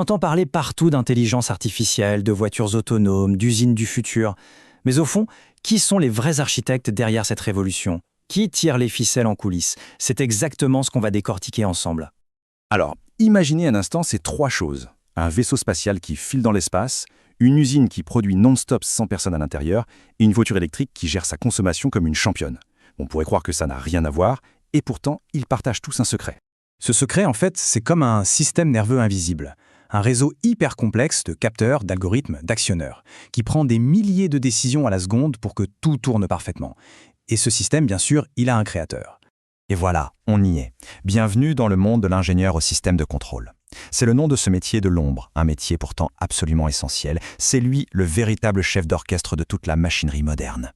entend parler partout d'intelligence artificielle, de voitures autonomes, d'usines du futur. Mais au fond, qui sont les vrais architectes derrière cette révolution? Qui tire les ficelles en coulisses? C'est exactement ce qu'on va décortiquer ensemble. Alors, imaginez un instant ces trois choses. Un vaisseau spatial qui file dans l'espace, une usine qui produit non-stop sans personne à l'intérieur, et une voiture électrique qui gère sa consommation comme une championne. On pourrait croire que ça n'a rien à voir, et pourtant, ils partagent tous un secret. Ce secret, en fait, c'est comme un système nerveux invisible. Un réseau hyper complexe de capteurs, d'algorithmes, d'actionneurs, qui prend des milliers de décisions à la seconde pour que tout tourne parfaitement. Et ce système, bien sûr, il a un créateur. Et voilà, on y est. Bienvenue dans le monde de l'ingénieur au système de contrôle. C'est le nom de ce métier de l'ombre, un métier pourtant absolument essentiel. C'est lui le véritable chef d'orchestre de toute la machinerie moderne.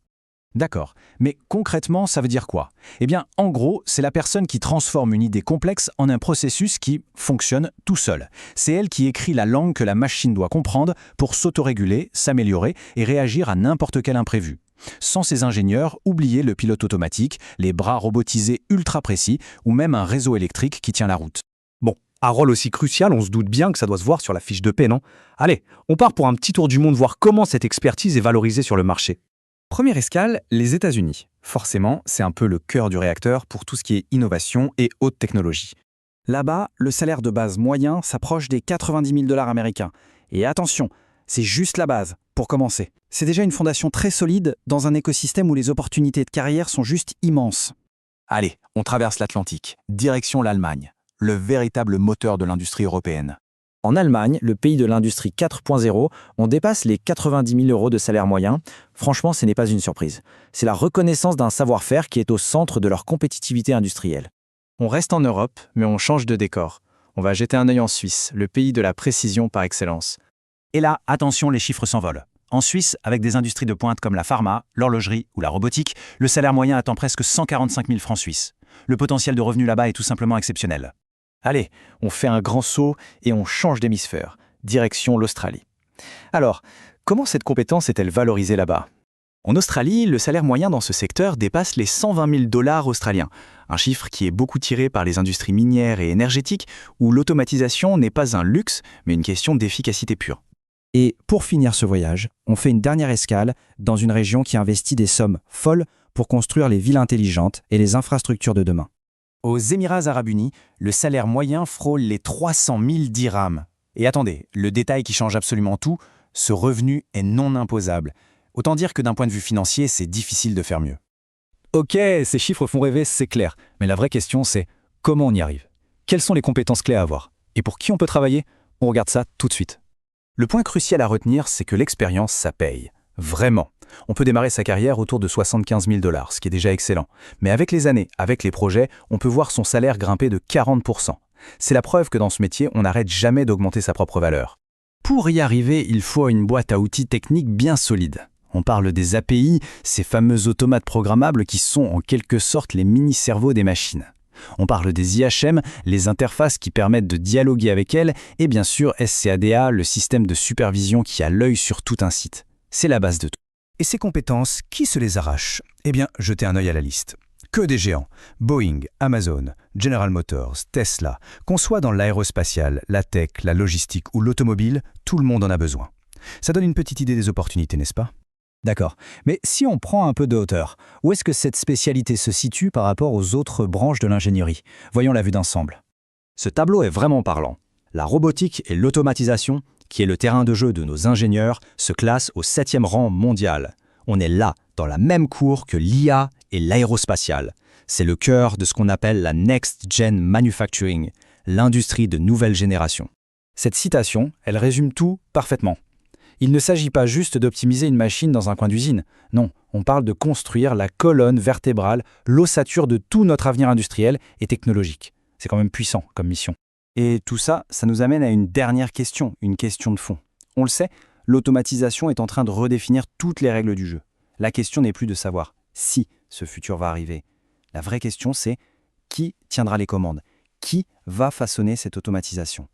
D'accord, mais concrètement, ça veut dire quoi? Eh bien, en gros, c'est la personne qui transforme une idée complexe en un processus qui fonctionne tout seul. C'est elle qui écrit la langue que la machine doit comprendre pour s'autoréguler, s'améliorer et réagir à n'importe quel imprévu. Sans ces ingénieurs, oubliez le pilote automatique, les bras robotisés ultra précis ou même un réseau électrique qui tient la route. Bon, un rôle aussi crucial, on se doute bien que ça doit se voir sur la fiche de paie, non? Allez, on part pour un petit tour du monde voir comment cette expertise est valorisée sur le marché. Première escale, les États-Unis. Forcément, c'est un peu le cœur du réacteur pour tout ce qui est innovation et haute technologie. Là-bas, le salaire de base moyen s'approche des 90 000 $ américains. Et attention, c'est juste la base, pour commencer. C'est déjà une fondation très solide dans un écosystème où les opportunités de carrière sont juste immenses. Allez, on traverse l'Atlantique, direction l'Allemagne, le véritable moteur de l'industrie européenne. En Allemagne, le pays de l'industrie 4.0, on dépasse les 90 000 € de salaire moyen. Franchement, ce n'est pas une surprise. C'est la reconnaissance d'un savoir-faire qui est au centre de leur compétitivité industrielle. On reste en Europe, mais on change de décor. On va jeter un œil en Suisse, le pays de la précision par excellence. Et là, attention, les chiffres s'envolent. En Suisse, avec des industries de pointe comme la pharma, l'horlogerie ou la robotique, le salaire moyen atteint presque 145 000 francs suisses. Le potentiel de revenus là-bas est tout simplement exceptionnel. Allez, on fait un grand saut et on change d'hémisphère, direction l'Australie. Alors, comment cette compétence est-elle valorisée là-bas? En Australie, le salaire moyen dans ce secteur dépasse les 120 000 $ australiens, un chiffre qui est beaucoup tiré par les industries minières et énergétiques où l'automatisation n'est pas un luxe, mais une question d'efficacité pure. Et pour finir ce voyage, on fait une dernière escale dans une région qui investit des sommes folles pour construire les villes intelligentes et les infrastructures de demain. Aux Émirats arabes unis, le salaire moyen frôle les 300 000 dirhams. Et attendez, le détail qui change absolument tout, ce revenu est non imposable. Autant dire que d'un point de vue financier, c'est difficile de faire mieux. Ok, ces chiffres font rêver, c'est clair. Mais la vraie question, c'est comment on y arrive? Quelles sont les compétences clés à avoir? Et pour qui on peut travailler? On regarde ça tout de suite. Le point crucial à retenir, c'est que l'expérience, ça paye. Vraiment. On peut démarrer sa carrière autour de 75 000 $, ce qui est déjà excellent. Mais avec les années, avec les projets, on peut voir son salaire grimper de 40%. C'est la preuve que dans ce métier, on n'arrête jamais d'augmenter sa propre valeur. Pour y arriver, il faut une boîte à outils technique bien solide. On parle des API, ces fameux automates programmables qui sont en quelque sorte les mini-cerveaux des machines. On parle des IHM, les interfaces qui permettent de dialoguer avec elles, et bien sûr SCADA, le système de supervision qui a l'œil sur tout un site. C'est la base de tout. Et ces compétences, qui se les arrache? Eh bien, jetez un œil à la liste. Que des géants. Boeing, Amazon, General Motors, Tesla. Qu'on soit dans l'aérospatial, la tech, la logistique ou l'automobile, tout le monde en a besoin. Ça donne une petite idée des opportunités, n'est-ce pas? D'accord. Mais si on prend un peu de hauteur, où est-ce que cette spécialité se situe par rapport aux autres branches de l'ingénierie? Voyons la vue d'ensemble. Ce tableau est vraiment parlant. La robotique et l'automatisation, qui est le terrain de jeu de nos ingénieurs, se classent au 7e rang mondial. On est là, dans la même cour que l'IA et l'aérospatiale. C'est le cœur de ce qu'on appelle la Next Gen Manufacturing, l'industrie de nouvelle génération. Cette citation, elle résume tout parfaitement. Il ne s'agit pas juste d'optimiser une machine dans un coin d'usine. Non, on parle de construire la colonne vertébrale, l'ossature de tout notre avenir industriel et technologique. C'est quand même puissant comme mission. Et tout ça, ça nous amène à une dernière question, une question de fond. On le sait, l'automatisation est en train de redéfinir toutes les règles du jeu. La question n'est plus de savoir si ce futur va arriver. La vraie question, c'est qui tiendra les commandes? Qui va façonner cette automatisation?